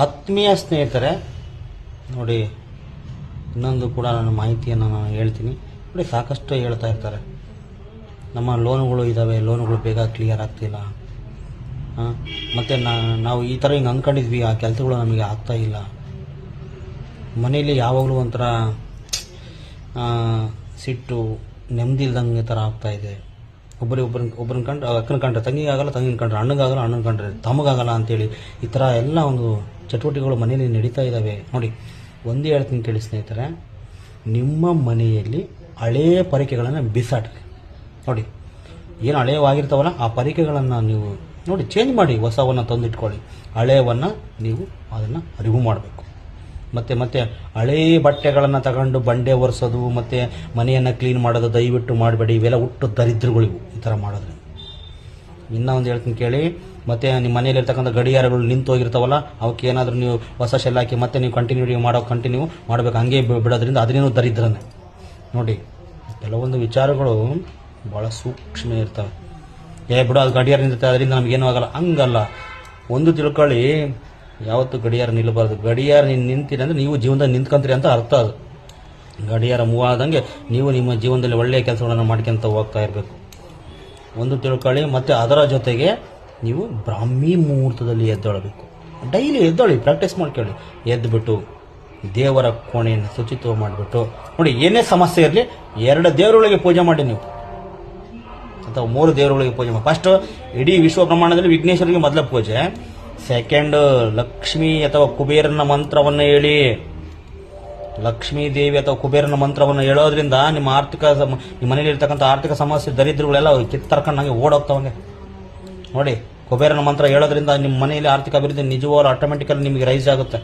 ಆತ್ಮೀಯ ಸ್ನೇಹಿತರೆ ನೋಡಿ, ಇನ್ನೊಂದು ಕೂಡ ನನ್ನ ಮಾಹಿತಿಯನ್ನು ನಾನು ಹೇಳ್ತೀನಿ ನೋಡಿ. ಸಾಕಷ್ಟು ಹೇಳ್ತಾ ಇರ್ತಾರೆ, ನಮ್ಮ ಲೋನುಗಳು ಇದ್ದಾವೆ, ಲೋನುಗಳು ಬೇಗ ಕ್ಲಿಯರ್ ಆಗ್ತಿಲ್ಲ, ಮತ್ತು ನಾವು ಈ ಥರ ಹಿಂಗೆ ಅಂದ್ಕೊಂಡಿದ್ವಿ, ಆ ಕೆಲಸಗಳು ನಮಗೆ ಆಗ್ತಾ ಇಲ್ಲ, ಮನೆಯಲ್ಲಿ ಯಾವಾಗಲೂ ಒಂಥರ ಸಿಟ್ಟು, ನೆಮ್ಮದಿ ಇಲ್ದಂಗೆ ಥರ ಆಗ್ತಾಯಿದೆ. ಒಬ್ಬರನ್ನ ಕಂಡ್ರೆ ಅಕ್ಕನ ಕಂಡ್ರೆ ತಂಗಿಗಾಗಲ್ಲ, ತಂಗಿನ ಕಂಡ್ರೆ ಅಣ್ಣಗಾಗಲ್ಲ, ಅಣ್ಣನ ಕಂಡ್ರೆ ತಮಗಾಗಲ್ಲ ಅಂತೇಳಿ ಈ ಥರ ಎಲ್ಲ ಒಂದು ಚಟುವಟಿಕೆಗಳು ಮನೆಯಲ್ಲಿ ನಡೀತಾ ಇದ್ದಾವೆ. ನೋಡಿ, ಒಂದೇ ಹೇಳ್ತೀನಿ ಕೇಳಿ ಸ್ನೇಹಿತರೆ, ನಿಮ್ಮ ಮನೆಯಲ್ಲಿ ಹಳೆಯ ಪರಿಕೆಗಳನ್ನು ಬಿಸಾಡ್ರಿ. ನೋಡಿ, ಏನು ಹಳೆಯವಾಗಿರ್ತಾವಲ್ಲ ಆ ಪರಿಕೆಗಳನ್ನು ನೀವು ನೋಡಿ ಚೇಂಜ್ ಮಾಡಿ, ಹೊಸವನ್ನು ತಂದಿಟ್ಕೊಳ್ಳಿ. ಹಳೆಯವನ್ನು ನೀವು ಅದನ್ನು ರಿಮೂವ್ ಮಾಡಬೇಕು. ಮತ್ತು ಹಳೇ ಬಟ್ಟೆಗಳನ್ನು ತಗೊಂಡು ಬಂಡೆ ಒರೆಸೋದು ಮತ್ತು ಮನೆಯನ್ನು ಕ್ಲೀನ್ ಮಾಡೋದು ದಯವಿಟ್ಟು ಮಾಡಬೇಡಿ. ಇವೆಲ್ಲ ಹುಟ್ಟು ದರಿದ್ರಗಳಿವು ಈ ಥರ ಮಾಡಿದ್ರೆ. ಇನ್ನೂ ಒಂದು ಹೇಳ್ತೀನಿ ಕೇಳಿ, ಮತ್ತು ನಿಮ್ಮ ಮನೆಯಲ್ಲಿರ್ತಕ್ಕಂಥ ಗಡಿಯಾರಗಳು ನಿಂತು ಹೋಗಿರ್ತಾವಲ್ಲ, ಅವಕ್ಕೆ ಏನಾದರೂ ನೀವು ಹೊಸ ಶೆಲ್ ಹಾಕಿ ಮತ್ತೆ ನೀವು ಕಂಟಿನ್ಯೂ ಮಾಡಬೇಕು. ಹಂಗೆ ಬಿಡೋದ್ರಿಂದ ಅದನ್ನೇನು ದರಿದ್ರನೇ. ನೋಡಿ, ಕೆಲವೊಂದು ವಿಚಾರಗಳು ಭಾಳ ಸೂಕ್ಷ್ಮ ಇರ್ತವೆ. ಬಿಡು, ಅದು ಗಡಿಯಾರ ನಿಂತಿರುತ್ತೆ, ಅದರಿಂದ ನಮಗೇನೂ ಆಗಲ್ಲ, ಹಂಗಲ್ಲ. ಒಂದು ತಿಳ್ಕೊಳ್ಳಿ, ಯಾವತ್ತು ಗಡಿಯಾರ ನಿಲ್ಲಬಾರ್ದು. ಗಡಿಯಾರ ನಿಂತಿರಿ ಅಂದರೆ ನೀವು ಜೀವನದಲ್ಲಿ ನಿಂತ್ಕೊಂತೀರಿ ಅಂತ ಅರ್ಥ. ಅದು ಗಡಿಯಾರ ಮೂವ್ ಆದಂಗೆ ನೀವು ನಿಮ್ಮ ಜೀವನದಲ್ಲಿ ಒಳ್ಳೆಯ ಕೆಲಸಗಳನ್ನು ಮಾಡ್ಕೊಂತ ಹೋಗ್ತಾ ಇರಬೇಕು, ಒಂದು ತಿಳ್ಕೊಳ್ಳಿ. ಮತ್ತು ಅದರ ಜೊತೆಗೆ ನೀವು ಬ್ರಾಹ್ಮಿ ಮುಹೂರ್ತದಲ್ಲಿ ಎದ್ದೇಳಬೇಕು. ಡೈಲಿ ಎದ್ದೇಳಿ, ಪ್ರಾಕ್ಟೀಸ್ ಮಾಡ್ಕೊಳ್ಳಿ. ಎದ್ದುಬಿಟ್ಟು ದೇವರ ಕೋಣೆಯನ್ನು ಶುಚಿತ್ವ ಮಾಡಿಬಿಟ್ಟು ನೋಡಿ, ಏನೇ ಸಮಸ್ಯೆ ಇರಲಿ 2 ದೇವರುಗಳಿಗೆ ಪೂಜೆ ಮಾಡಿ ನೀವು, ಅಥವಾ 3 ದೇವರುಗಳಿಗೆ ಪೂಜೆ ಮಾಡಿ. ಫಸ್ಟ್ ಇಡೀ ವಿಶ್ವ ಬ್ರಹ್ಮಾಂಡದಲ್ಲಿ ವಿಘ್ನೇಶ್ವರಿಗೆ ಮೊದಲ ಪೂಜೆ, ಸೆಕೆಂಡ್ ಲಕ್ಷ್ಮೀ ಅಥವಾ ಕುಬೇರನ ಮಂತ್ರವನ್ನು ಹೇಳಿ. ಲಕ್ಷ್ಮೀ ದೇವಿ ಅಥವಾ ಕುಬೇರನ ಮಂತ್ರವನ್ನು ಹೇಳೋದ್ರಿಂದ ನಿಮ್ಮ ನಿಮ್ಮ ಮನೇಲಿ ಇರ್ತಕ್ಕಂಥ ಆರ್ಥಿಕ ಸಮಸ್ಯೆ ದರಿದ್ರಗಳೆಲ್ಲ ಕಿತ್ತರ್ಕೊಂಡಂಗೆ ಓಡೋಗ್ತಾವಂಗೆ. ನೋಡಿ, ಕುಬೇರನ ಮಂತ್ರ ಹೇಳೋದ್ರಿಂದ ನಿಮ್ಮ ಮನೆಯಲ್ಲಿ ಆರ್ಥಿಕ ಅಭಿವೃದ್ಧಿ ನಿಜವಾಗ್ಲೂ ಆಟೋಮೆಟಿಕಲಿ ನಿಮಗೆ ರೈಸ್ ಆಗುತ್ತೆ.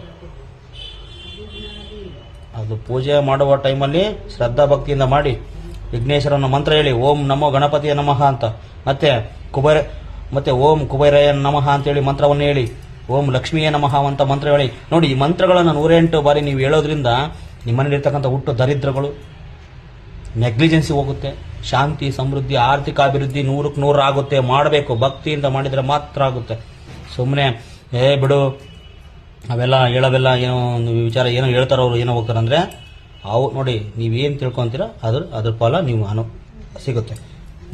ಅದು ಪೂಜೆ ಮಾಡುವ ಟೈಮಲ್ಲಿ ಶ್ರದ್ಧಾ ಭಕ್ತಿಯಿಂದ ಮಾಡಿ. ವಿಘ್ನೇಶ್ವರನ ಮಂತ್ರ ಹೇಳಿ, ಓಂ ನಮೋ ಗಣಪತಿಯ ನಮಃ ಅಂತ, ಮತ್ತೆ ಓಂ ಕುಬೇರಯ ನಮಃ ಅಂತೇಳಿ ಮಂತ್ರವನ್ನು ಹೇಳಿ, ಓಂ ಲಕ್ಷ್ಮಿಯೇ ನಮಃ ಅಂತ ಮಂತ್ರ ಹೇಳಿ. ನೋಡಿ, ಈ ಮಂತ್ರಗಳನ್ನು 108 ಬಾರಿ ನೀವು ಹೇಳೋದ್ರಿಂದ ನಿಮ್ಮ ಮನೇಲಿರ್ತಕ್ಕಂಥ ಹುಟ್ಟು ದರಿದ್ರಗಳು, ನೆಗ್ಲಿಜೆನ್ಸಿ ಹೋಗುತ್ತೆ, ಶಾಂತಿ, ಸಮೃದ್ಧಿ, ಆರ್ಥಿಕ ಅಭಿವೃದ್ಧಿ 100ಕ್ಕೆ 100 ಆಗುತ್ತೆ. ಮಾಡಬೇಕು, ಭಕ್ತಿಯಿಂದ ಮಾಡಿದರೆ ಮಾತ್ರ ಆಗುತ್ತೆ. ಸುಮ್ಮನೆ ಬಿಡು ಅವೆಲ್ಲ ಹೇಳೋವೆಲ್ಲ ಏನೋ ಒಂದು ವಿಚಾರ ಏನೋ ಹೇಳ್ತಾರೋ ಅವ್ರು ಏನೋ ಹೋಗ್ತಾರೆ ಅಂದರೆ ಅವು ನೋಡಿ, ನೀವೇನು ತಿಳ್ಕೊತೀರ ಅದ್ರ ಫಲ ನೀವು ಸಿಗುತ್ತೆ.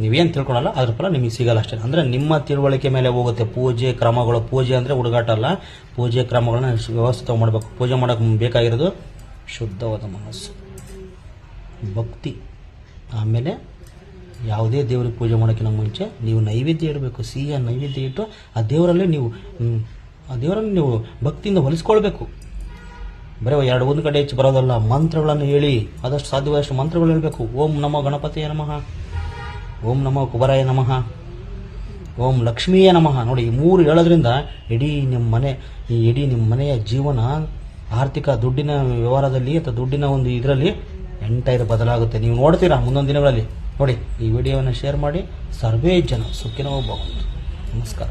ನೀವೇನು ತಿಳ್ಕೊಳಲ್ಲ ಅದ್ರ ಫಲ ನಿಮಗೆ ಸಿಗಲ್ಲ ಅಷ್ಟೇ. ಅಂದರೆ ನಿಮ್ಮ ತಿಳುವಳಿಕೆ ಮೇಲೆ ಹೋಗುತ್ತೆ. ಪೂಜೆ ಕ್ರಮಗಳು, ಪೂಜೆ ಅಂದರೆ ಹುಡುಗಾಟ ಅಲ್ಲ, ಪೂಜೆ ಕ್ರಮಗಳನ್ನ ವ್ಯವಸ್ಥಿತ ಮಾಡಬೇಕು. ಪೂಜೆ ಮಾಡೋಕ್ಕೆ ಬೇಕಾಗಿರೋದು ಶುದ್ಧವಾದ ಮನಸ್ಸು, ಭಕ್ತಿ. ಆಮೇಲೆ ಯಾವುದೇ ದೇವರಿಗೆ ಪೂಜೆ ಮಾಡೋಕ್ಕಿಂತ ಮುಂಚೆ ನೀವು ನೈವೇದ್ಯ ಇಡಬೇಕು. ಸಿಹಿಯ ನೈವೇದ್ಯ ಇಟ್ಟು ಆ ದೇವರಲ್ಲಿ ನೀವು ಭಕ್ತಿಯಿಂದ ಹೊಲಿಸ್ಕೊಳ್ಬೇಕು. ಬರೀ 2-1 ಕಡೆ ಹೆಚ್ಚು ಬರೋದಲ್ಲ, ಮಂತ್ರಗಳನ್ನು ಹೇಳಿ, ಆದಷ್ಟು ಸಾಧ್ಯವಾದಷ್ಟು ಮಂತ್ರಗಳು ಹೇಳಬೇಕು. ಓಂ ನಮೋ ಗಣಪತಿಯ ನಮಃ, ಓಂ ನಮೋ ಕುಬೇರಾಯ ನಮಃ, ಓಂ ಲಕ್ಷ್ಮೀಯ ನಮಃ. ನೋಡಿ, ಈ 3 ಹೇಳೋದ್ರಿಂದ ಇಡೀ ನಿಮ್ಮ ಮನೆಯ ಜೀವನ ಆರ್ಥಿಕ ದುಡ್ಡಿನ ವ್ಯವಹಾರದಲ್ಲಿ ಅಥವಾ ದುಡ್ಡಿನ ಒಂದು ಇದರಲ್ಲಿ ಎಂಟೈರ್ ಬದಲಾಗುತ್ತೆ. ನೀವು ನೋಡ್ತೀರಾ ಮುಂದೊಂದು ದಿನಗಳಲ್ಲಿ. ನೋಡಿ, ಈ ವಿಡಿಯೋವನ್ನು ಶೇರ್ ಮಾಡಿ. ಸರ್ವೇ ಜನ ಸುಖಿನೋ ಭವಂತು. ನಮಸ್ಕಾರ.